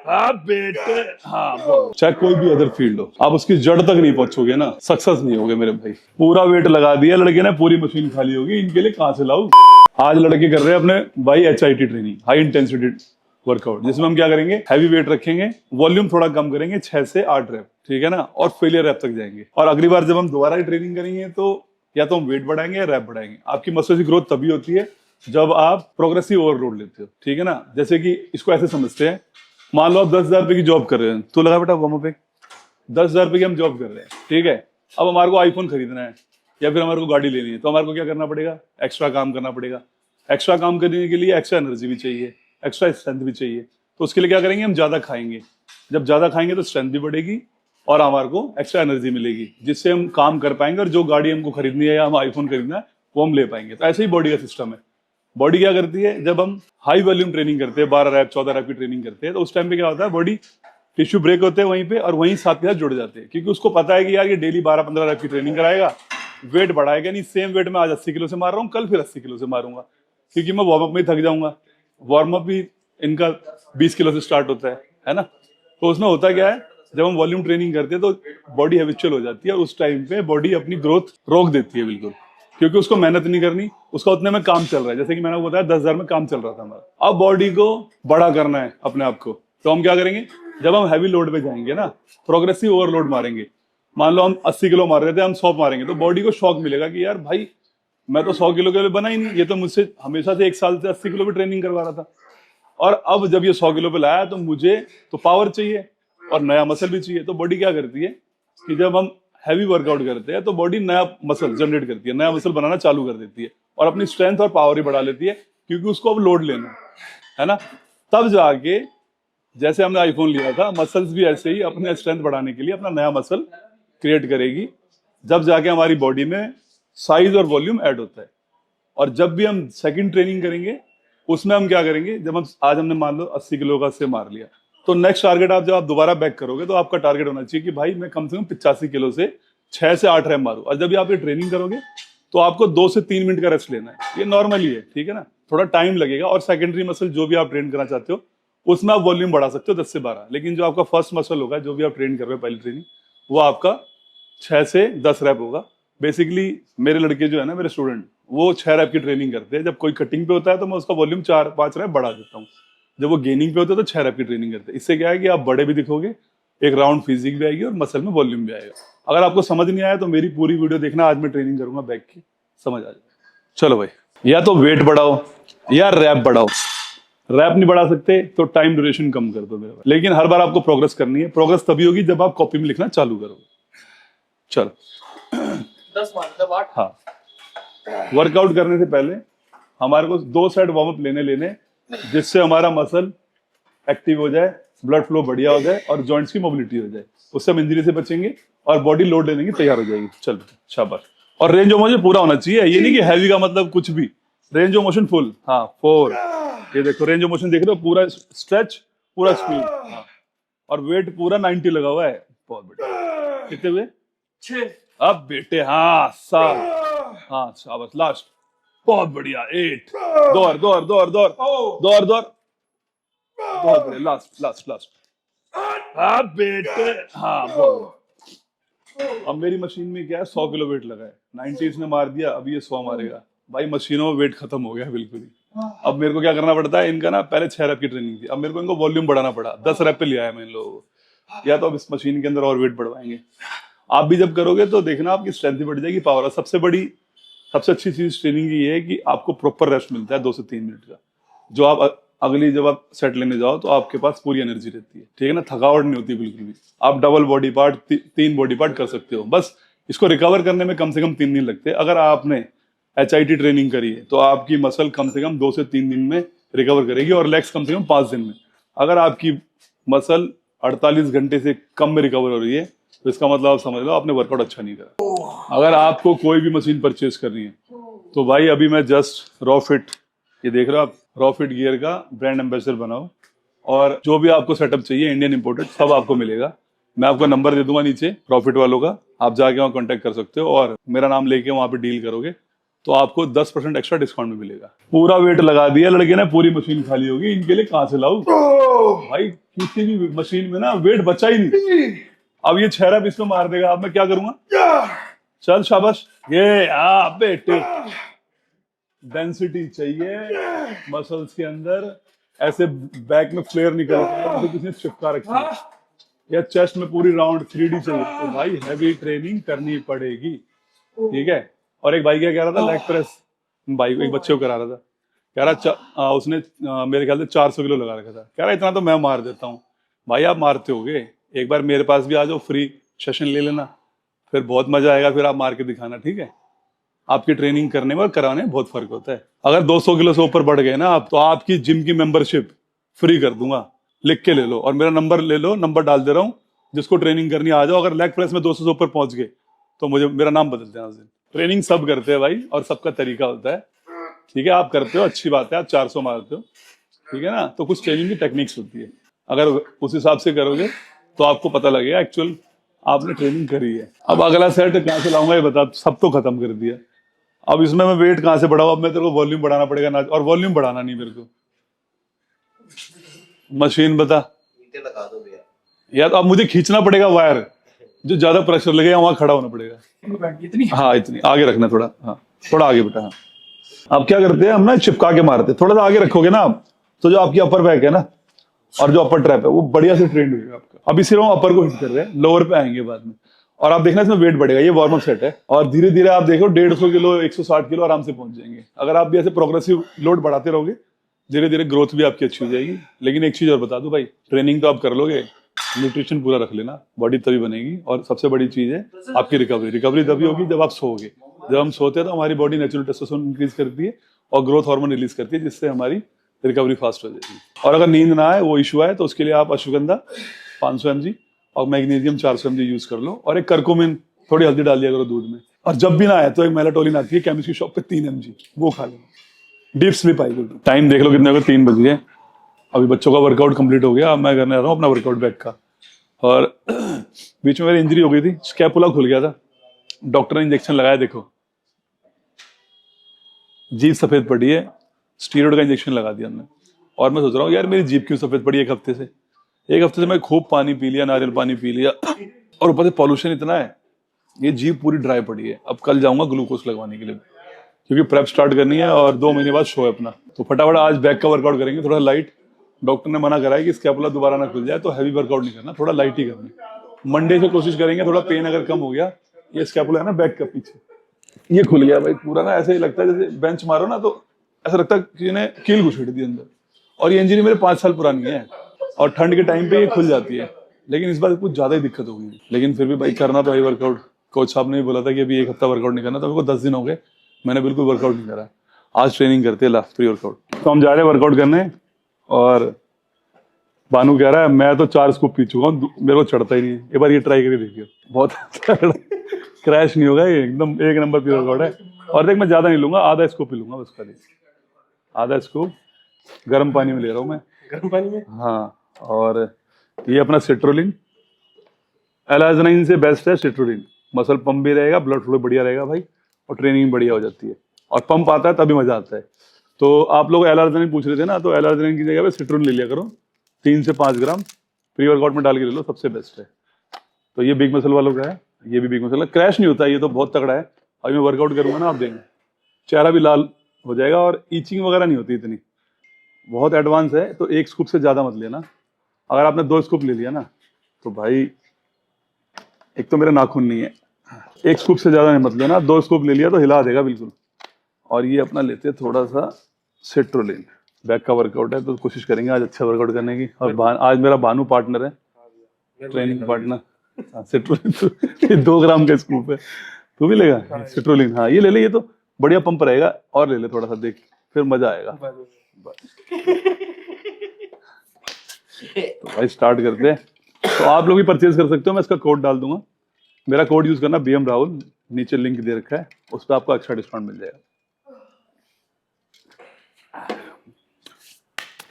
हाँ बेटे, हाँ चाहे कोई भी अदर फील्ड हो, आप उसकी जड़ तक नहीं पहुंचोगे ना, सक्सेस नहीं होगे मेरे भाई। पूरा वेट लगा दिया लड़के ने, पूरी मशीन खाली होगी, इनके लिए कहां से लाऊं। आज लड़के कर रहे हैं अपने भाई HIIT training, high intensity workout, जिसमें हम क्या करेंगे, हैवी वेट रखेंगे, वॉल्यूम थोड़ा कम करेंगे, 6 से 8 रैप, ठीक है ना, और फेलियर रैप तक जाएंगे। और अगली बार जब हम दोबारा ट्रेनिंग करेंगे तो या तो हम वेट बढ़ाएंगे या रैप बढ़ाएंगे। आपकी मसल की ग्रोथ तभी होती है जब आप प्रोग्रेसिव ओवरलोड लेते हो, ठीक है ना। जैसे कि इसको ऐसे समझते हैं, मान लो आप 10,000 रुपए की जॉब कर रहे हैं, तो लगा बेटा वहां पे 10,000 रुपए की हम जॉब कर रहे हैं, ठीक है। अब हमारे को आईफोन खरीदना है या फिर हमारे को गाड़ी लेनी है, तो हमारे को क्या करना पड़ेगा, एक्स्ट्रा काम करना पड़ेगा। एक्स्ट्रा काम करने के लिए एक्स्ट्रा एनर्जी भी चाहिए, एक्स्ट्रा स्ट्रेंथ भी चाहिए। तो उसके लिए क्या करेंगे, हम ज्यादा खाएंगे। जब ज्यादा खाएंगे तो स्ट्रेंथ भी बढ़ेगी और हमारे को एक्स्ट्रा एनर्जी मिलेगी, जिससे हम काम कर पाएंगे और जो गाड़ी हमको खरीदनी है या हम आईफोन खरीदना है वो हम ले पाएंगे। तो ऐसे ही बॉडी का सिस्टम है। बॉडी क्या करती है, जब हम हाई वॉल्यूम ट्रेनिंग करते हैं, 12 रैप 14 रैप की ट्रेनिंग करते हैं, तो उस टाइम पे क्या होता है, बॉडी टिश्यू ब्रेक होते हैं वहीं पे और वहीं साथ के साथ जुड़ जाते हैं, क्योंकि उसको पता है कि यार ये डेली 12-15 रैप की ट्रेनिंग कराएगा, वेट बढ़ाएगा नहीं। सेम वेट में आज 80 किलो से मार रहा हूँ, कल फिर 80 किलो से मारूंगा, क्योंकि मैं वार्म अप में थक जाऊंगा। वार्म अप भी इनका 20 किलो से स्टार्ट होता है ना। तो उसमें होता क्या है, जब हम वॉल्यूम ट्रेनिंग करते हैं तो बॉडी हैबिचुअल हो जाती है और उस टाइम पे बॉडी अपनी ग्रोथ रोक देती है बिल्कुल, क्योंकि उसको मेहनत नहीं करनी, उसका उतने में काम चल रहा है। जैसे कि मैंने बताया 10,000 में काम चल रहा था हमारा, अब बॉडी को बड़ा करना है अपने आप को, तो हम क्या करेंगे, जब हम हैवी लोड पे जाएंगे ना, प्रोग्रेसिव ओवरलोड मारेंगे। मान लो हम 80 किलो मार रहे थे, हम 100 मारेंगे, तो बॉडी को शॉक मिलेगा कि यार भाई मैं तो 100 किलो के लिए बना ही नहीं, ये तो मुझसे हमेशा से 1 साल से 80 किलो पे ट्रेनिंग करवा रहा था। और अब जब ये 100 किलो पे लाया तो मुझे तो पावर चाहिए और नया मसल भी चाहिए। तो बॉडी क्या करती है कि जब हम हैवी वर्कआउट करते हैं तो बॉडी नया मसल जनरेट करती है, नया मसल बनाना चालू कर देती है और अपनी स्ट्रेंथ और पावर ही बढ़ा लेती है, क्योंकि उसको अब लोड लेना है ना। तब जाके जैसे हमने आईफोन लिया था, मसल्स भी ऐसे ही अपने स्ट्रेंथ बढ़ाने के लिए अपना नया मसल क्रिएट करेगी, जब जाके हमारी बॉडी में साइज और वॉल्यूम ऐड होता है। और जब भी हम सेकंड ट्रेनिंग करेंगे उसमें हम क्या करेंगे, जब हम आज हमने मान लो 80 किलो का से मार लिया, तो नेक्स्ट टारगेट आप जब आप दोबारा बैक करोगे तो आपका टारगेट होना चाहिए कि भाई मैं कम से कम 85 किलो से 6 से 8 रैप मारूं। और जब भी आप ये ट्रेनिंग करोगे तो आपको 2 से 3 मिनट का रेस्ट लेना है, ये नॉर्मली है, ठीक है ना। थोड़ा टाइम लगेगा और सेकेंडरी मसल जो भी आप ट्रेन करना चाहते हो उसमें आप वॉल्यूम बढ़ा सकते हो 10 से 12, लेकिन जो आपका फर्स्ट मसल होगा, जो भी आप ट्रेन कर रहे हो पहली ट्रेनिंग, वो आपका 6 से 10 रैप होगा। बेसिकली मेरे लड़के जो है ना, मेरे स्टूडेंट, वो 6 रैप की ट्रेनिंग करते हैं। जब कोई कटिंग पे होता है तो मैं उसका वॉल्यूम 4-5 रैप बढ़ा देता हूँ। जब वो गेनिंग पे होता है तो 6 रैप की ट्रेनिंग करते हैं। इससे क्या है कि आप बड़े भी दिखोगे, एक राउंड फिजिक भी आएगी और मसल में वॉल्यूम भी आएगा। अगर आपको समझ नहीं आया तो मेरी पूरी वीडियो देखना, आज मैं ट्रेनिंग करूंगा बैक की, समझ आ जाए। चलो भाई, या तो वेट बढ़ाओ या रैप बढ़ाओ। रैप नहीं बढ़ा सकते तो टाइम ड्यूरेशन कम कर दो मेरे भाई। लेकिन हर बार आपको प्रोग्रेस करनी है। प्रोग्रेस तभी होगी जब आप कॉपी में लिखना चालू करोगे। चलो 10 मतलब 8। हाँ, वर्कआउट करने से पहले हमारे को 2 सेट वार्म अप लेने, जिससे हमारा मसल एक्टिव हो जाए, ब्लड फ्लो बढ़िया हो जाए और जॉइंट्स की मोबिलिटी हो जाए। उससे हम इंजरी से बचेंगे और बॉडी लोड लेने की तैयार हो जाएगी। चल शाबाश। और रेंज ऑफ मोशन पूरा होना चाहिए, ये नहीं कि हैवी का मतलब कुछ भी, रेंज ऑफ मोशन फुल। हाँ 4, ये देखो रेंज ऑफ मोशन देख रहे हो, पूरा स्ट्रेच, पूरा स्पीड। हाँ, और वेट पूरा 90 लगा हुआ है। बहुत बढ़िया। कितने हुए? 6। अब बेटे हाँ 7, हाँ शाबाश। लास्ट, बहुत बढ़िया 8। दौड़ दौड़ दौड़ दौड़ दौड़ दौड़, बहुत बढ़िया। लास्ट लास्ट लास्ट, हाँ बेटे हाँ बहुत। अब मेरी मशीन में क्या है, 100 किलो वेट लगा है, 90 इसने मार दिया, अब ये 100 मारेगा भाई। मशीनों में वेट खत्म हो गया बिल्कुल ही। अब मेरे को क्या करना पड़ता है, इनका ना पहले 6 रैप की ट्रेनिंग थी, अब मेरे को इनको वॉल्यूम बढ़ाना पड़ा, 10 रैप पे लिया है मैं इन लोगों को। या तो अब इस मशीन के अंदर और वेट बढ़वाएंगे। आप भी जब करोगे तो देखना आपकी स्ट्रेंथ भी बढ़ जाएगी, पावर। और सबसे अच्छी चीज ट्रेनिंग की ये है कि आपको प्रॉपर रेस्ट मिलता है 2 से 3 मिनट का। जो आप अगली जब आप सेट लेने जाओ तो आपके पास पूरी एनर्जी रहती है, ठीक है ना, थकावट नहीं होती बिल्कुल भी। आप double body part, 3 body part कर सकते हो। बस इसको रिकवर करने में कम से कम 3 दिन लगते हैं। अगर आपने HIIT ट्रेनिंग करी है तो आपकी मसल कम से कम 2 से 3 दिन में रिकवर करेगी और लेग्स कम से कम 5 दिन में। अगर आपकी मसल 48 घंटे से कम में रिकवर हो रही है तो इसका मतलब आप समझ लो आपने वर्कआउट अच्छा नहीं करा। अगर आपको कोई भी मशीन परचेज करनी है तो भाई अभी मैं जस्ट रॉ फिट, ये देख रहे हो आप, रॉ फिट गियर का ब्रांड एम्बेसडर बनाओ। और जो भी आपको सेटअप चाहिए इंडियन इंपोर्टेड सब आपको मिलेगा। मैं आपको नंबर दे दूंगा नीचे प्रॉफिट वालों का, आप जाके वहाँ कांटेक्ट कर सकते हो और मेरा नाम लेके वहाँ पे डील करोगे तो आपको 10% एक्स्ट्रा डिस्काउंट में मिलेगा। पूरा वेट लगा दिया लड़के ने, पूरी मशीन खाली होगी, इनके लिए कहां से लाऊं भाई, किसी भी मशीन में ना वेट बचा ही नहीं। अब ये 6 रैप इसमें मार देगा, अब मैं क्या करूंगा? चल शाबाश, ये बेटे डेंसिटी चाहिए मसल्स के अंदर, ऐसे बैक में फ्लेयर निकल रहा है, किसी ने चिपका रखा है, या चेस्ट में पूरी राउंड 3D चाहिए, तो भाई हैवी ट्रेनिंग करनी पड़ेगी, ठीक है। और एक भाई क्या कह रहा था, लेग प्रेस, भाई एक बच्चे को करा रहा था, कह रहा उसने मेरे ख्याल से 400 किलो लगा रखा था, कह रहा इतना तो मैं मार देता हूँ। भाई आप मारते होगे, एक बार मेरे पास भी आ जाओ, फ्री सेशन ले लेना, फिर बहुत मजा आएगा, फिर आप मार के दिखाना, ठीक है। आपकी ट्रेनिंग करने में और कराने में बहुत फर्क होता है। अगर 200 किलो से ऊपर बढ़ गए ना आप, तो आपकी जिम की मेंबरशिप फ्री कर दूंगा, लिख के ले लो, और मेरा नंबर ले लो, नंबर डाल दे रहा हूँ, जिसको ट्रेनिंग करनी आ जाओ। अगर लेग प्रेस में 200 से ऊपर पहुंच गए तो मुझे मेरा नाम बदल देना उस दिन। ट्रेनिंग सब करते हैं भाई, और सबका तरीका होता है, ठीक है। आप करते हो, अच्छी बात है, आप 400 मारते हो, ठीक है ना, तो कुछ ट्रेनिंग की टेक्निक्स होती है, अगर उस हिसाब से करोगे तो आपको पता लगेगा एक्चुअल आपने ट्रेनिंग करी है। अब अगला सेट कहाँ से लाऊंगा ये बता, सब तो खत्म कर दिया, अब इसमें मैं वेट कहाँ से बढ़ाऊं? अब मैं तेरे को वॉल्यूम बढ़ाना पड़ेगा ना, और वॉल्यूम बढ़ाना नहीं मेरे को, मशीन बता लगा दो भैया, या तो अब मुझे खींचना पड़ेगा वायर, जो ज्यादा प्रेशर लगेगा वहां खड़ा होना पड़ेगा। इतनी हाँ इतनी आगे रखना, थोड़ा हाँ थोड़ा आगे बेटा। हाँ अब क्या करते हैं हम ना, चिपका के मारते हैं, थोड़ा सा आगे रखोगे ना आप, तो जो आपकी अपर बैक है ना और जो अपर ट्रैप है वो बढ़िया से ट्रेंड होगा आपका। अभी सिर्फ हम अपर को हिट कर रहे हैं, लोअर पे आएंगे बाद में, और आप देखना इसमें वेट बढ़ेगा, ये वार्म अप सेट है, और धीरे धीरे आप देखो 150 किलो 160 किलो आराम से पहुंच जाएंगे। अगर आप भी ऐसे प्रोग्रेसिव लोड बढ़ाते रहोगे, धीरे धीरे ग्रोथ भी आपकी अच्छी हो जाएगी। लेकिन एक चीज और बता दूं भाई, ट्रेनिंग तो आप कर लोगे, न्यूट्रिशन पूरा रख लेना, बॉडी तभी बनेगी। और सबसे बड़ी चीज है आपकी रिकवरी। रिकवरी तभी होगी जब आप सोओगे। जब हम सोते हैं तो हमारी बॉडी नेचुरल टेस्टोस्टेरोन इंक्रीज करती है और ग्रोथ हार्मोन रिलीज करती है, जिससे हमारी रिकवरी फास्ट हो जाएगी। और अगर नींद ना आए, वो इशू आए, तो उसके लिए आप अश्वगंधा 500 mg और मैग्नीशियम 400 mg यूज कर लो, और एक करकुमिन थोड़ी हल्दी डाल दिया करो दूध में। और जब भी ना आए तो एक मेलाटोनिन आती है केमिस्ट्री शॉप पे 3 mg, वो खा लो, डीप स्लीप आएगी। टाइम देख लो कितने को, 3 बज गए। अभी बच्चों का वर्कआउट कंप्लीट हो गया, अब मैं करने आ रहा हूँ अपना वर्कआउट बैक का। और बीच में मेरी इंजरी हो गई थी, स्कैपुला खुल गया था, डॉक्टर ने इंजेक्शन लगाया, देखो जीभ सफेद पड़ी है, स्टीरॉइड का इंजेक्शन लगा दिया हमने। और मैं सोच रहा हूँ यार मेरी जीभ क्यों सफेद पड़ी, एक हफ्ते से मैं खूब पानी पी लिया, नारियल पानी पी लिया, और ऊपर से पॉल्यूशन इतना है, ये जीभ पूरी ड्राई पड़ी है। अब कल जाऊंगा ग्लूकोज लगवाने के लिए, क्योंकि प्रेप स्टार्ट करनी है और 2 महीने बाद शो है अपना। तो फटाफट आज बैक का वर्कआउट करेंगे, थोड़ा लाइट। डॉक्टर ने मना करा है कि स्कैपुला दोबारा ना खुल जाए, तो हैवी वर्कआउट नहीं करना, थोड़ा लाइट ही करना। मंडे से कोशिश करेंगे, थोड़ा पेन अगर कम हो गया। ये स्कैपुला है ना बैक का पीछे, ये खुल गया भाई पूरा ना, ऐसे ही लगता है जैसे बेंच मारो ना तो ऐसा लगता है किसी ने कील घुसेड़ दी अंदर। और ये इंजरी मेरे 5 साल पुरानी है, और ठंड के टाइम पे ये खुल जाती है, लेकिन इस बार कुछ ज्यादा ही दिक्कत हो गई। लेकिन फिर भी भाई करना तो भाई वर्कआउट। कोच साहब ने भी बोला था कि अभी 1 हफ्ता वर्कआउट नहीं करना, तो मेरे को 10 दिन हो गए, मैंने बिल्कुल वर्कआउट नहीं करा। आज ट्रेनिंग करते हैं लास्ट प्री वर्कआउट। तो हम जा रहे हैं वर्कआउट करने, और बानू कह रहा है मैं तो 4 स्कूप पी चुका हूँ, मेरे को चढ़ता ही नहीं है। एक बार ये ट्राई करके देखिए, बहुत क्रैश नहीं होगा, ये एकदम 1 नंबर प्री वर्कआउट है। और देख मैं ज्यादा नहीं लूंगा, आधा स्कूप ही लूंगा बस, खाली आधा स्कूप गर्म पानी में ले रहा हूँ मैं, गर्म पानी में। हाँ। और ये अपना सिट्रोलिन, एलाजनाइन से बेस्ट है सिट्रोलिन, मसल पंप भी रहेगा, ब्लड फ्लो बढ़िया रहेगा भाई, और ट्रेनिंग बढ़िया हो जाती है। और पंप आता है तभी मजा आता है। तो आप लोग एलाजनाइन पूछ रहे थे ना, तो एलाजनाइन की जगह पे सिट्रोलिन ले लिया करो, 3 से 5 ग्राम प्री वर्कआउट में डाल के ले लो, सबसे बेस्ट है। तो ये बिग मसल वालों का है, ये भी बिग मसल है, क्रैश नहीं होता, ये तो बहुत तगड़ा है। अभी मैं वर्कआउट करूंगा ना, आप देंगे चेहरा भी लाल हो जाएगा, और ईचिंग वगैरह नहीं होती इतनी, बहुत एडवांस है। तो 1 स्कूप से ज्यादा मत लेना। अगर आपने 2 स्कूप ले लिया ना, तो भाई एक तो मेरा नाखून नहीं है, 1 स्कूप से ज्यादा नहीं मत लेना, 2 स्कूप ले लिया तो हिला देगा बिल्कुल। और ये अपना लेते हैं थोड़ा सा सिट्रोलिन, बैक का वर्कआउट है तो कोशिश करेंगे आज अच्छा वर्कआउट करने की। और आज मेरा बानू पार्टनर है, ट्रेनिंग पार्टनर। सिट्रोलिन 2 ग्राम का स्कूप है, तू भी लेगा सिट्रोलिन? हाँ ये ले ले, ये तो बढ़िया पंप रहेगा, और ले ले थोड़ा सा, देख फिर मजा आएगा। तो भाई स्टार्ट करते हैं। तो आप लोग भी परचेज कर सकते हो, मैं इसका कोड डाल दूंगा, मेरा कोड यूज करना BM राहुल, नीचे लिंक दे रखा है, उस पर आपको अच्छा डिस्काउंट मिल जाएगा।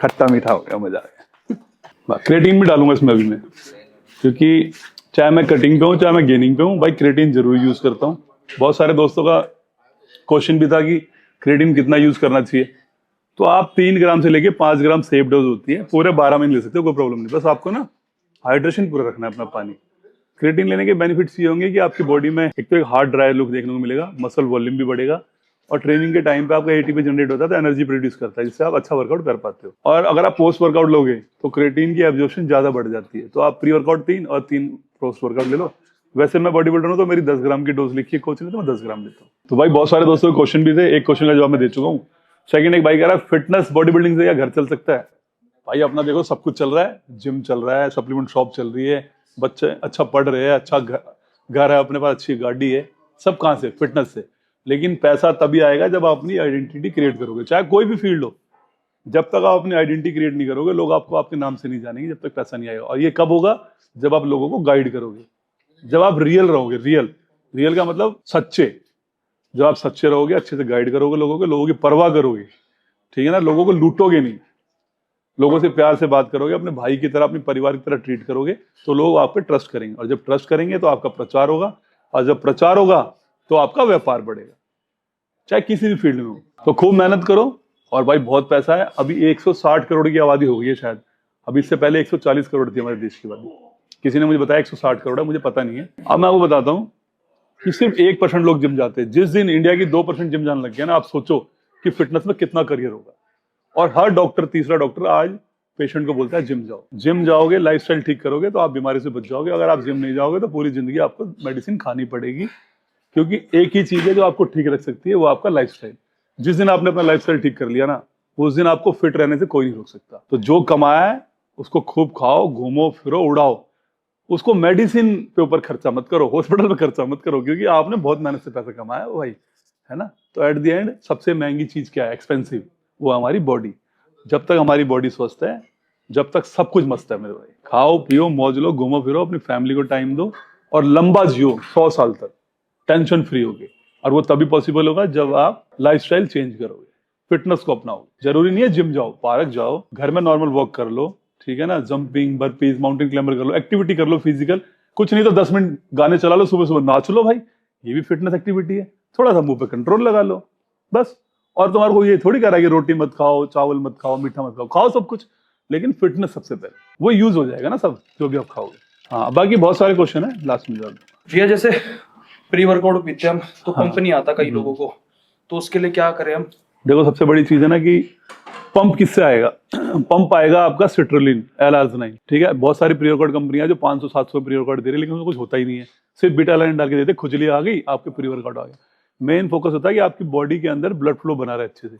खट्टा मीठा हो गया, मजा आ गया। क्रेटीन भी डालूंगा इसमें अभी मैं, क्योंकि चाहे मैं कटिंग पे हूँ चाहे मैं गेनिंग पे हूँ, भाई क्रेटीन जरूर यूज करता हूँ। बहुत सारे दोस्तों का क्वेश्चन भी था कि क्रेटिन कितना यूज करना चाहिए, तो आप 3 ग्राम से लेके 5 ग्राम सेफ डोज होती है, पूरे 12 महीने ले सकते हो, कोई प्रॉब्लम नहीं। बस आपको ना हाइड्रेशन पूरा रखना है अपना पानी। क्रेटिन लेने के बेनिफिट्स ये होंगे कि आपकी बॉडी में एक तो एक हार्ड ड्राई लुक देखने को मिलेगा, मसल वॉल्यूम भी बढ़ेगा, और ट्रेनिंग के टाइम पे आपका एटीपी जनरेट होता है तो एनर्जी प्रोड्यूस करता है, जिससे आप अच्छा वर्कआउट कर पाते हो। और अगर आप पोस्ट वर्कआउट लोगे तो क्रेटिन की एब्जॉर्प्शन ज्यादा बढ़ जाती है, तो आप प्री वर्कआउट 3 और 3 पोस्ट वर्कआउट ले लो। वैसे मैं बॉडी बिल्डर हूँ तो मेरी 10 ग्राम की डोज लिखी है कोच ने, तो मैं 10 ग्राम लेता हूँ। तो भाई बहुत सारे दोस्तों के क्वेश्चन भी थे, एक क्वेश्चन का जवाब मैं दे चुका हूँ। सेकंड एक भाई कह रहा है फिटनेस बॉडी बिल्डिंग से क्या घर चल सकता है? भाई अपना देखो सब कुछ चल रहा है, जिम चल रहा है, सप्लीमेंट शॉप चल रही है, बच्चे अच्छा पढ़ रहे हैं, अच्छा घर है, अपने पास अच्छी गाड़ी है, सब कहाँ से? फिटनेस से। लेकिन पैसा तभी आएगा जब आप अपनी आइडेंटिटी क्रिएट करोगे, चाहे कोई भी फील्ड हो। जब तक आप अपनी आइडेंटिटी क्रिएट नहीं करोगे, लोग आपको आपके नाम से नहीं जानेंगे, जब तक पैसा नहीं आएगा। और ये कब होगा? जब आप लोगों को गाइड करोगे, जब आप रियल रहोगे। रियल का मतलब सच्चे। जब आप सच्चे रहोगे, अच्छे से गाइड करोगे लोगों की परवाह करोगे, ठीक है ना, लोगों को लूटोगे नहीं, लोगों से प्यार से बात करोगे, अपने भाई की तरह, अपने परिवार की तरह ट्रीट करोगे, तो लोग आप पे ट्रस्ट करेंगे। और जब ट्रस्ट करेंगे तो आपका प्रचार होगा, और जब प्रचार होगा तो आपका व्यापार बढ़ेगा, चाहे किसी भी फील्ड में हो। तो खूब मेहनत करो, और भाई बहुत पैसा है। अभी 160 करोड़ की आबादी हो गई है शायद, अभी इससे पहले 140 करोड़ थी हमारे देश की आबादी। किसी ने मुझे बताया 160 करोड़ है, मुझे पता नहीं है। अब मैं आपको बताता हूँ कि सिर्फ 1% लोग जिम जाते हैं। जिस दिन इंडिया की 2% जिम जाने लग गया ना, आप सोचो कि फिटनेस में कितना करियर होगा। और हर डॉक्टर, तीसरा डॉक्टर आज पेशेंट को बोलता है जिम जाओ। जिम जाओगे, लाइफस्टाइल ठीक करोगे तो आप बीमारी से बच जाओगे। अगर आप जिम नहीं जाओगे तो पूरी जिंदगी आपको मेडिसिन खानी पड़ेगी, क्योंकि एक ही चीज है जो आपको ठीक रख सकती है, वो आपका लाइफस्टाइल। जिस दिन आपने अपना लाइफस्टाइल ठीक कर लिया ना, उस दिन आपको फिट रहने से कोई नहीं रोक सकता। तो जो कमाया है उसको खूब खाओ, घूमो फिरो, उड़ाओ। उसको मेडिसिन पे ऊपर खर्चा मत करो, हॉस्पिटल पे खर्चा मत करो, क्योंकि आपने बहुत मेहनत से पैसा कमाया है भाई, है ना। तो एट द एंड सबसे महंगी चीज क्या है, एक्सपेंसिव? वो हमारी बॉडी। जब तक हमारी बॉडी स्वस्थ है, जब तक सब कुछ मस्त है मेरे भाई। खाओ पियो, मौज लो, घूमो फिरो, अपनी फैमिली को टाइम दो, और लंबा जियो 100 साल तक टेंशन फ्री होगे। और वो तभी पॉसिबल होगा जब आप लाइफस्टाइल चेंज करोगे, फिटनेस को अपनाओ। जरूरी नहीं है जिम जाओ, पार्क जाओ, घर में नॉर्मल वॉक कर लो, ठीक है ना, जंपिंग, बर्पीज, माउंटेन क्लाइंबर कर लो, एक्टिविटी कर लो फिजिकल। कुछ नहीं तो 10 मिनट गाने चला लो, सुबह सुबह नाच लो भाई, ये भी फिटनेस एक्टिविटी है। थोड़ा सा मुंह पे कंट्रोल लगा लो बस। और तुम्हारे को ये थोड़ी कह रहा है कि रोटी मत खाओ, चावल मत खाओ, मीठा मत खाओ, खाओ सब कुछ, लेकिन फिटनेस सबसे पहले। वो यूज हो जाएगा ना सब जो भी आप खाओगे। हाँ, बाकी बहुत सारे क्वेश्चन है, लास्ट में जवाब। भैया जैसे प्री वर्कआउट पीते हम तो पंप नहीं आता कई लोगों को, तो उसके लिए क्या करें हम? देखो सबसे बड़ी चीज है ना कि पंप किससे आएगा? पंप आएगा आपका सिट्रोलिन, L-arginine, ठीक है। बहुत सारी प्री वर्कआउट कंपनियां जो 500-700 प्री वर्कआउट दे रही है, लेकिन उसमें कुछ होता ही नहीं है, सिर्फ बीटा-एलानिन डाल के देते, खुजली आ गई, आपके प्री वर्कआउट आ गया। मेन फोकस होता है कि आपकी बॉडी के अंदर ब्लड फ्लो बना रहे अच्छे से।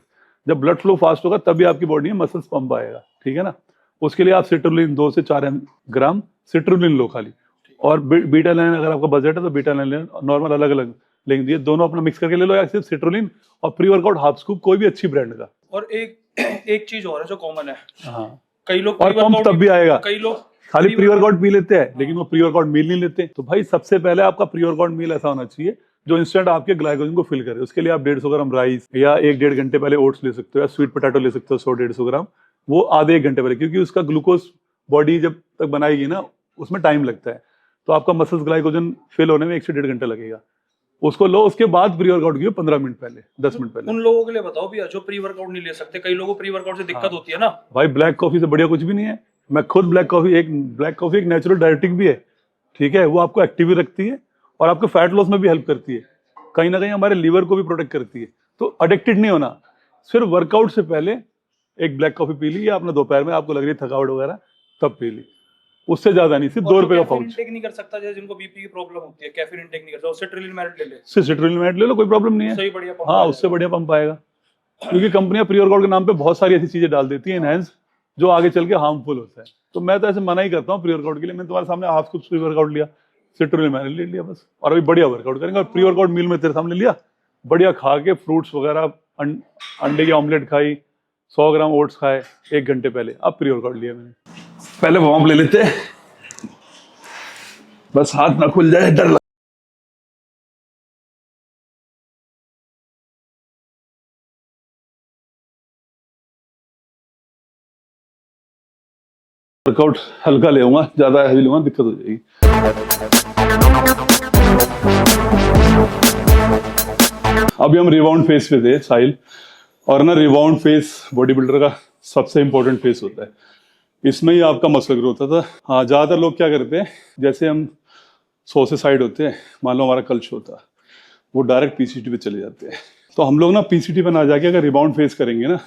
जब ब्लड फ्लो फास्ट होगा तभी आपकी बॉडी में मसल्स पंप आएगा, ठीक है ना। उसके लिए आप सिट्रोलिन 2 से 4 ग्राम सिट्रोलिन लो खाली, और बीटा-एलानिन अगर आपका बजट है तो बीटा-एलानिन नॉर्मल अलग अलग लिख दिए, दोनों अपना मिक्स करके ले लो, या सिर्फ सिट्रोलिन और प्री वर्कआउट हाफ स्कूप, कोई भी अच्छी ब्रांड का। और एक चीज और है जो कॉमन है, हाँ, कई लोग और पंप तब भी आएगा, कई लोग खाली प्री वर्कआउट पी लेते हैं लेकिन वो प्री वर्कआउट मील नहीं लेते। तो भाई सबसे पहले आपका प्री वर्कआउट मील ऐसा होना चाहिए जो इंस्टेंट आपके ग्लाइकोजन को फिल करे। उसके लिए आप 150 ग्राम राइस, या 1-1.5 घंटे पहले ओट्स ले सकते हो, या स्वीट पोटैटो ले सकते हो 100-150 ग्राम, वो आधे 1 घंटे पहले, क्योंकि उसका ग्लूकोज बॉडी जब तक बनाएगी ना, उसमें टाइम लगता है। तो आपका मसल्स ग्लाइकोजन फिल होने में 1 से 1.5 घंटे लगेगा। उसको लो, उसके बाद प्री वर्कआउट कीजिए 15 मिनट पहले, 10 मिनट पहले। उन लोगों के लिए बताओ भैया जो प्री वर्कआउट नहीं ले सकते, कई लोगों को प्री वर्कआउट से दिक्कत होती है ना। भाई ब्लैक कॉफी से बढ़िया कुछ भी नहीं है। मैं खुद ब्लैक कॉफी एक नेचुरल डायरेटिक भी है, ठीक है। वो आपको एक्टिव भी रखती है और आपको फैट लॉस में भी हेल्प करती है, कहीं ना कहीं हमारे लीवर को भी प्रोटेक्ट करती है। तो एडिक्टेड नहीं होना, सिर्फ वर्कआउट से पहले एक ब्लैक कॉफी पी ली, या अपना दोपहर में आपको लग रही है थकावट वगैरह तब पी ली, उससे ज्यादा नहीं, सिर्फ 2 रुपए का पाउच। इंटेक नहीं कर सकता, जैसे जिनको बीपी की प्रॉब्लम होती है, कैफीन इंटेक नहीं कर सकता, उससे सिट्रोलिन ले ले, सिर्फ सिट्रोलिन ले लो, कोई प्रॉब्लम नहीं है। सही बढ़िया पंप। हाँ, उससे बढ़िया पंप आएगा, क्योंकि कंपनियां प्री वर्कआउट के नाम पे बहुत सारी ऐसी चीजें डाल देती है एनहांस, जो आगे चल के हार्मफुल होता है। तो मैं तो ऐसे मना ही करता हूँ प्री वर्कआउट के लिए। मैंने तुम्हारे सामने हाफ स्कूप प्री वर्कआउट लिया, सिट्रोलिन मैंने ले लिया बस, और अभी बढ़िया वर्कआउट करेंगे। और प्री वर्कआउट मील में तेरे सामने लिया, बढ़िया खा के फ्रूट्स वगैरह, अंडे की ऑमलेट खाई, 100 ग्राम ओट्स खाए 1 घंटे पहले, अब प्री वर्कआउट लिया मैंने। पहले वार्म ले लेते हैं, बस हाथ ना खुल जाए, डर वर्कआउट हल्का ले आऊंगा, ज्यादा हैवी लूंगा दिक्कत हो जाएगी। अभी हम रिबाउंड फेज पे थे साहिल, और ना रिबाउंड फेज बॉडी बिल्डर का सबसे इंपॉर्टेंट फेज होता है। इसमें ही आपका मसल ग्रोथ होता है। हाँ, ज्यादातर लोग क्या करते हैं, जैसे हम 100 से साइड होते हैं, मान लो हमारा कल शो होता है, वो डायरेक्ट पीसीटी पे चले जाते हैं। तो हम लोग ना पीसीटी पे ना जाके अगर रिबाउंड फेस करेंगे ना,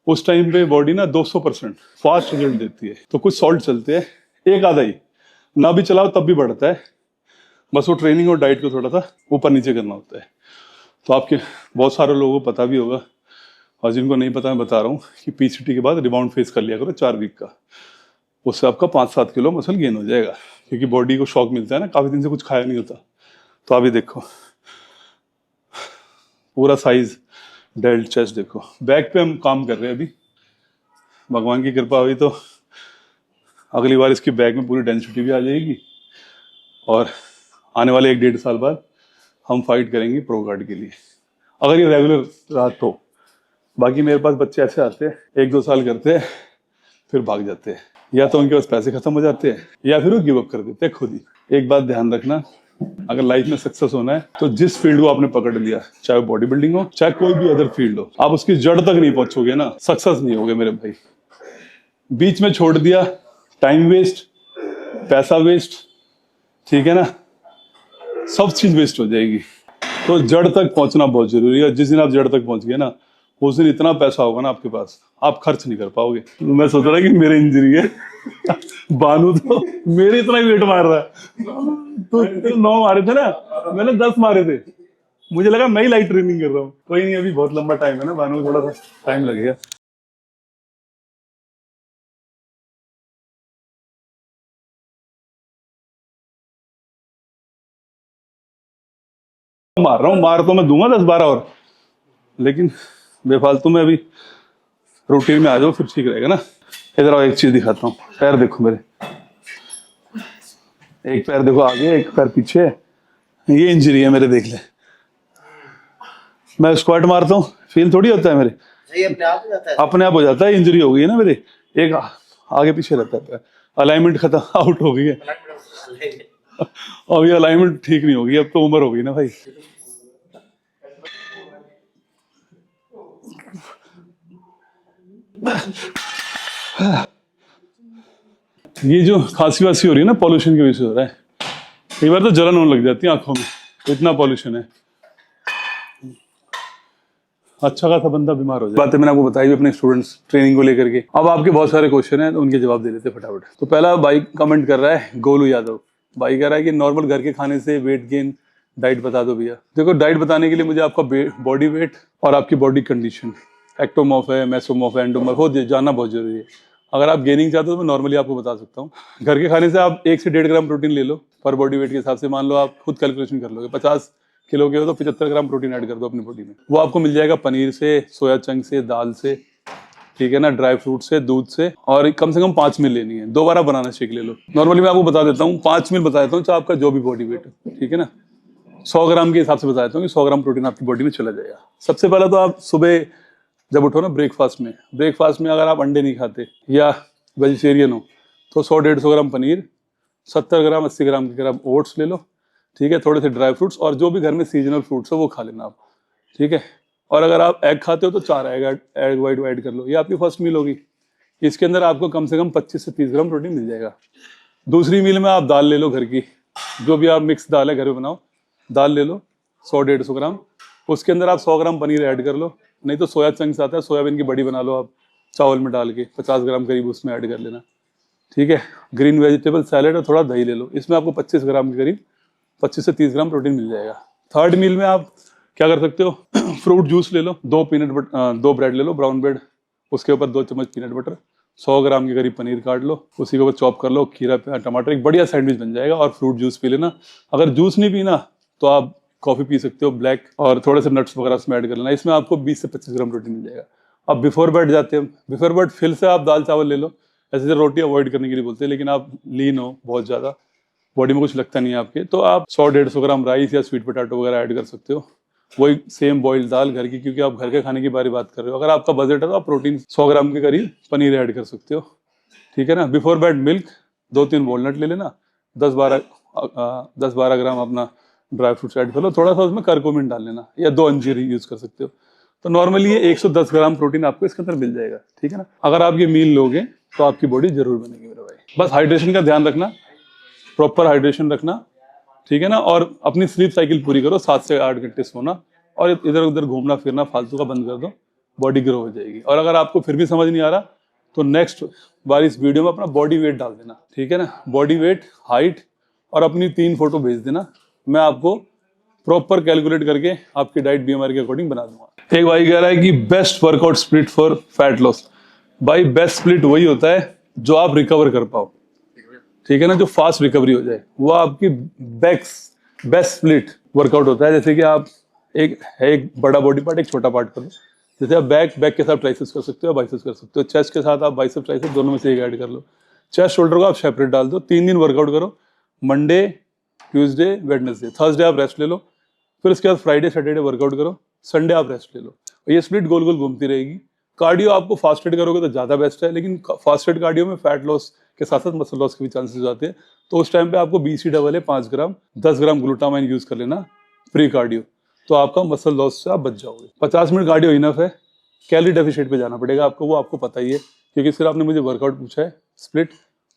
उस टाइम पे बॉडी ना 200% फास्ट रिजल्ट देती है। तो कुछ सॉल्ट चलते हैं, एक आधा ही, ना भी चलाओ तब भी बढ़ता है, बस वो ट्रेनिंग और डाइट को थोड़ा सा ऊपर नीचे करना होता है। तो आपके बहुत सारे लोगों को पता भी होगा, और जिनको नहीं पता मैं बता रहा हूँ कि पीसीटी के बाद रिबाउंड फेस कर लिया करो 4 वीक का। उससे आपका 5-7 किलो मसल गेन हो जाएगा, क्योंकि बॉडी को शॉक मिलता है ना, काफी दिन से कुछ खाया नहीं होता। तो अभी देखो पूरा साइज, डेल्ट, चेस्ट देखो। बैक पे हम काम कर रहे हैं अभी, भगवान की कृपा हुई तो अगली बार इसकी बैक में पूरी डेंसिटी भी आ जाएगी, और आने वाले 1-1.5 साल बाद हम फाइट करेंगे प्रो कार्ड के लिए, अगर ये रेगुलर रहा तो। बाकी मेरे पास बच्चे ऐसे आते हैं, 1-2 साल करते हैं फिर भाग जाते हैं, या तो उनके पास पैसे खत्म हो जाते हैं या फिर वो गिव अप कर देते हैं खुद ही। एक बात ध्यान रखना, अगर लाइफ में सक्सेस होना है तो जिस फील्ड को आपने पकड़ लिया, चाहे वो बॉडी बिल्डिंग हो चाहे कोई भी अदर फील्ड हो, आप उसकी जड़ तक नहीं पहुंचोगे ना, सक्सेस नहीं होगे मेरे भाई। बीच में छोड़ दिया, टाइम वेस्ट, पैसा वेस्ट, ठीक है ना, सब चीज वेस्ट हो जाएगी। तो जड़ तक पहुंचना बहुत जरूरी है। जिस दिन आप जड़ तक पहुंच गए ना, उस दिन इतना पैसा होगा ना आपके पास, आप खर्च नहीं कर पाओगे। मैं सोच रहा कि मेरे इंजरी है बानू तो मेरे इतना ही वेट मार रहा है, तो 9 मारे थे ना, मैंने 10 मारे थे, मुझे लगा मैं ही लाइट ट्रेनिंग कर रहा हूँ। कोई नहीं, अभी बहुत लंबा टाइम है ना बानू, थोड़ा सा टाइम लगेगा। मार रहा हूँ, मार तो मैं दूंगा 10-12 और, लेकिन बेफालतू में अभी रूटीन में आ जाओ फिर ठीक रहेगा ना। इधर आओ, एक चीज दिखाता हूँ, पैर देखो मेरे, एक पैर देखो आगे, एक पैर पीछे, ये इंजरी है मेरे, देख ले। मैं स्क्वाट मारता हूँ, फील थोड़ी होता है मेरे, अपने आप हो जाता है। अपने आप हो जाता है। इंजरी हो गई है ना मेरे, एक आगे पीछे रहता है, अलाइनमेंट खत्म, आउट हो गई है। अब ये अलाइनमेंट ठीक नहीं होगी, अब तो उम्र हो गई ना भाई। ये जो खांसी वासी हो रही है ना, पॉल्यूशन की वजह से हो रहा है। कई बार तो जलन होने लग जाती है आंखों में, इतना पॉल्यूशन है। अच्छा खासा बंदा बीमार हो जाए। बातें मैंने आपको बताई अपने स्टूडेंट्स ट्रेनिंग को लेकर के। अब आपके बहुत सारे क्वेश्चन हैं, तो उनके जवाब दे देते फटाफट। तो पहला भाई कमेंट कर रहा है गोलू यादव, भाई कह रहा है कि नॉर्मल घर के खाने से वेट गेन डाइट बता दो भैया। देखो, डाइट बताने के लिए मुझे आपका बॉडी वेट और आपकी बॉडी कंडीशन, एक्टोमॉर्फ है, मेसोमॉर्फ है, एंडोमॉर्फ, वो जानना बहुत जरूरी है। अगर आप गेनिंग चाहते हो तो मैं नॉर्मली आपको बता सकता हूँ। घर के खाने से आप 1 से 1.5 ग्राम प्रोटीन ले लो पर बॉडी वेट के हिसाब से। मान लो आप खुद कैलकुलेशन कर लोगे, 50 किलो के हो तो 75 ग्राम प्रोटीन ऐड कर दो अपनी बॉडी में। वो आपको मिल जाएगा पनीर से, सोया चंक से, दाल से, ठीक है ना, ड्राई फ्रूट से, दूध से, और कम से कम 5 मील लेनी है। 2 बार बनाना शेक ले लो। नॉर्मली मैं आपको बता देता हूँ 5 मील बता देता हूँ, चाहे आपका जो भी बॉडी वेट है, ठीक है ना। 100 ग्राम के हिसाब से बता देता हूँ कि 100 ग्राम प्रोटीन आपकी बॉडी में चला जाएगा। सबसे पहले तो आप सुबह जब उठो ना, ब्रेकफास्ट में अगर आप अंडे नहीं खाते या वेजिटेरियन हो तो 100-150 ग्राम पनीर, 70 ग्राम 80 ग्राम के ग्राम ओट्स ले लो, ठीक है, थोड़े से ड्राई फ्रूट्स, और जो भी घर में सीजनल फ्रूट्स है वो खा लेना आप, ठीक है। और अगर आप एग खाते हो तो 4 एग वाइट ऐड कर लो, ये आपकी फर्स्ट मील होगी। इसके अंदर आपको कम से कम 25 से 30 ग्राम प्रोटीन मिल जाएगा। दूसरी मील में आप दाल ले लो, घर की जो भी आप मिक्स दाल है घर में बनाओ, दाल ले लो 100-150 ग्राम। उसके अंदर आप 100 ग्राम पनीर ऐड कर लो, नहीं तो सोया चंक्स आता है, सोयाबीन की बड़ी बना लो आप, चावल में डाल के 50 ग्राम करीब उसमें ऐड कर लेना, ठीक है। ग्रीन वेजिटेबल सैलेड और थोड़ा दही ले लो, इसमें आपको 25 ग्राम के करीब 25 से 30 ग्राम प्रोटीन मिल जाएगा। थर्ड मील में आप क्या कर सकते हो फ्रूट जूस ले लो, 2 ब्रेड ले लो, ब्राउन ब्रेड, उसके ऊपर 2 चम्मच पीनट बटर, 100 ग्राम के करीब पनीर काट लो, उसी के ऊपर चॉप कर लो खीरा टमाटर, एक बढ़िया सैंडविच बन जाएगा। और फ्रूट जूस पी लेना। अगर जूस नहीं पीना तो आप कॉफी पी सकते हो ब्लैक, और थोड़े से नट्स वगैरह उसमें ऐड कर लेना। इसमें आपको 20 से 25 ग्राम प्रोटीन मिल जाएगा। अब बिफोर बेड जाते हैं, बिफोर बेड फिर से आप दाल चावल ले लो। ऐसे रोटी अवॉइड करने के लिए बोलते हैं, लेकिन आप लीन हो बहुत ज्यादा, बॉडी में कुछ लगता नहीं है आपके, तो आप 100-150 ग्राम राइस या स्वीट पोटैटो वगैरह ऐड कर सकते हो। वही सेम बॉइल्ड दाल घर की, क्योंकि आप घर के खाने की बारे बात कर रहे हो। अगर आपका बजट है तो आप प्रोटीन 100 ग्राम के करीब पनीर ऐड कर सकते हो, ठीक है ना। बिफोर बेड मिल्क 2-3 वॉलनट ले लेना, 10-12 ग्राम अपना ड्राई फ्रूट्स ऐड कर लो, थोड़ा सा उसमें करकुमिन डाल लेना या 2 अंजीर यूज कर सकते हो। तो नॉर्मली ये 110 ग्राम प्रोटीन आपको इसके अंदर मिल जाएगा, ठीक है ना। अगर आप ये मील लोगे तो आपकी बॉडी जरूर बनेगी मेरे भाई। बस हाइड्रेशन का ध्यान रखना, प्रॉपर हाइड्रेशन रखना, ठीक है ना। और अपनी स्लीप साइकिल पूरी करो, 7 से 8 घंटे सोना, और इधर उधर घूमना फिरना फालतू का बंद कर दो, बॉडी ग्रो हो जाएगी। और अगर आपको फिर भी समझ नहीं आ रहा तो नेक्स्ट बार इस वीडियो में अपना बॉडी वेट डाल देना, ठीक है ना। बॉडी वेट, हाइट और अपनी 3 फोटो भेज देना, मैं आपको प्रॉपर कैलकुलेट करके आपकी डाइट बीएमआर के अकॉर्डिंग बना दूंगा। एक भाई कह रहा है कि best workout split for fat loss. भाई बेस्ट स्प्लिट वही होता है जो आप रिकवर कर पाओ, ठीक है ना, जो फास्ट रिकवरी हो जाए, वो आपकी बेस्ट स्प्लिट वर्कआउट होता है। जैसे कि आप एक बड़ा बॉडी पार्ट, एक छोटा पार्ट करो। जैसे आप बैक के साथ ट्राइसेप्स कर सकते हो, बाइसेप्स कर सकते हो। चेस्ट के साथ आप बाइसेप ट्राइसेप दोनों में से एक ऐड कर लो। चेस्ट शोल्डर को आप सेपरेट डाल दो। 3 दिन वर्कआउट करो, मंडे, ट्यूसडे, वेडनेसडे, थर्सडे आप रेस्ट ले लो। फिर उसके बाद फ्राइडे सैटरडे वर्कआउट करो, संडे आप रेस्ट ले लो। और ये स्प्लिट गोल गोल घूमती रहेगी। कार्डियो आपको फास्टेड करोगे तो ज़्यादा बेस्ट है, लेकिन फास्टेड कार्डियो में फैट लॉस के साथ साथ मसल लॉस के भी चांसेस आते हैं। तो उस टाइम पे आपको BC डबल है 5 ग्राम 10 ग्राम ग्लूटामाइन यूज कर लेना प्री कार्डियो, तो आपका मसल लॉस से आप बच जाओगे। 50 मिनट कार्डियो इनफ है। कैलोरी डेफिशिएट पे जाना पड़ेगा आपको, वो आपको पता ही है, क्योंकि फिर आपने मुझे वर्कआउट पूछा है, स्प्लिट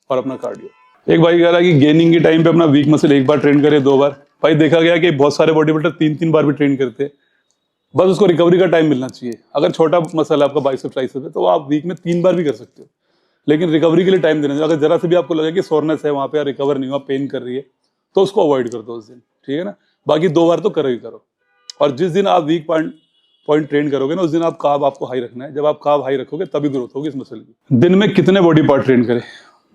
और अपना कार्डियो। एक भाई कह रहा है कि गेनिंग के टाइम पे अपना वीक मसल एक बार ट्रेन करे, 2 बार। भाई देखा गया कि बहुत सारे बॉडी बिल्डर 3-3 बार भी ट्रेन करते हैं, बस उसको रिकवरी का टाइम मिलना चाहिए। अगर छोटा मसल आपका बाइसेप ट्राइसेप है तो आप वीक में 3 बार भी कर सकते हो, लेकिन रिकवरी के लिए टाइम देना चाहिए। अगर जरा से भी आपको लगे कि सोरनेस है वहाँ पे, रिकवर नहीं हुआ, पेन कर रही है, तो उसको अवॉइड कर दो उस दिन, ठीक है ना। बाकी 2 बार तो करो ही करो। और जिस दिन आप वीक पॉइंट ट्रेन करोगे ना, उस दिन आप कार्ब आपको हाई रखना है। जब आप कार्ब हाई रखोगे तभी ग्रोथ होगी इस मसल की। दिन में कितने बॉडी पार्ट ट्रेन करें?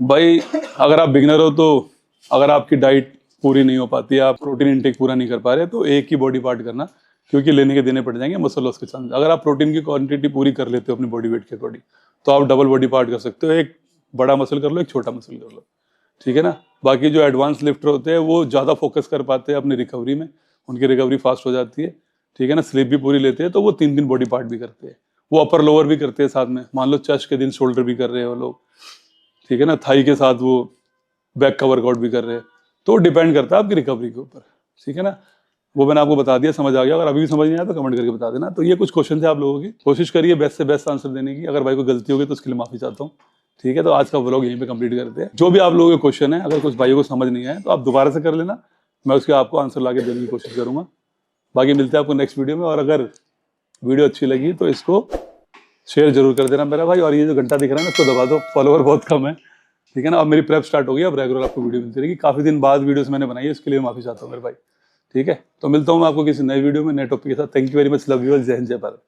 भाई अगर आप बिगनर हो तो अगर आपकी डाइट पूरी नहीं हो पाती है, आप प्रोटीन इंटेक पूरा नहीं कर पा रहे, तो एक ही बॉडी पार्ट करना, क्योंकि लेने के देने पड़ जाएंगे मसल लॉस के चांस। अगर आप प्रोटीन की क्वांटिटी पूरी कर लेते हो अपनी बॉडी वेट के अकॉर्डिंग, तो आप डबल बॉडी पार्ट कर सकते हो। एक बड़ा मसल कर लो, एक छोटा मसल कर लो, ठीक है ना। बाकी जो एडवांस लिफ्टर होते हैं वो ज़्यादा फोकस कर पाते हैं अपनी रिकवरी में, उनकी रिकवरी फास्ट हो जाती है, ठीक है ना। स्लीप भी पूरी लेते हैं, तो वो 3 बॉडी पार्ट भी करते हैं। वो अपर लोअर भी करते हैं साथ में। मान लो चेस्ट के दिन शोल्डर भी कर रहे हैं वो लोग, ठीक है ना। थाई के साथ वो बैक का वर्कआउट भी कर रहे हैं। तो डिपेंड करता है आपकी रिकवरी के ऊपर, ठीक है ना। वो मैंने आपको बता दिया, समझ आ गया। अगर अभी भी समझ नहीं आया तो कमेंट करके बता देना। तो ये कुछ क्वेश्चन थे आप लोगों की, कोशिश करिए बेस्ट से बेस्ट आंसर देने की। अगर भाई कोई गलती होगी तो उसके लिए माफी चाहता हूँ, ठीक है। तो आज का व्लॉग यहीं पे कंप्लीट करते हैं। जो भी आप लोगों के क्वेश्चन है, अगर कुछ भाइयों को समझ नहीं आए तो आप दोबारा से कर लेना, मैं उसके आपको आंसर ला के देने की कोशिश करूंगा। बाकी मिलते हैं आपको नेक्स्ट वीडियो में। और अगर वीडियो अच्छी लगी तो इसको शेयर जरूर कर देना मेरा भाई। और ये जो घंटा दिख रहा है ना, इसको दबा दो, फॉलोवर बहुत कम है, ठीक है ना। अब मेरी प्रेप स्टार्ट हो गई, अब रेगुलर आपको वीडियो मिलती रहेगी। काफी दिन बाद वीडियोस मैंने बनाई है, इसके लिए माफी चाहता हूँ मेरे भाई, ठीक है। तो मिलता हूँ मैं आपको किसी नए वीडियो में, नए टॉपिक के साथ। Thank you very much, love you all, जय हिंद, जय भारत।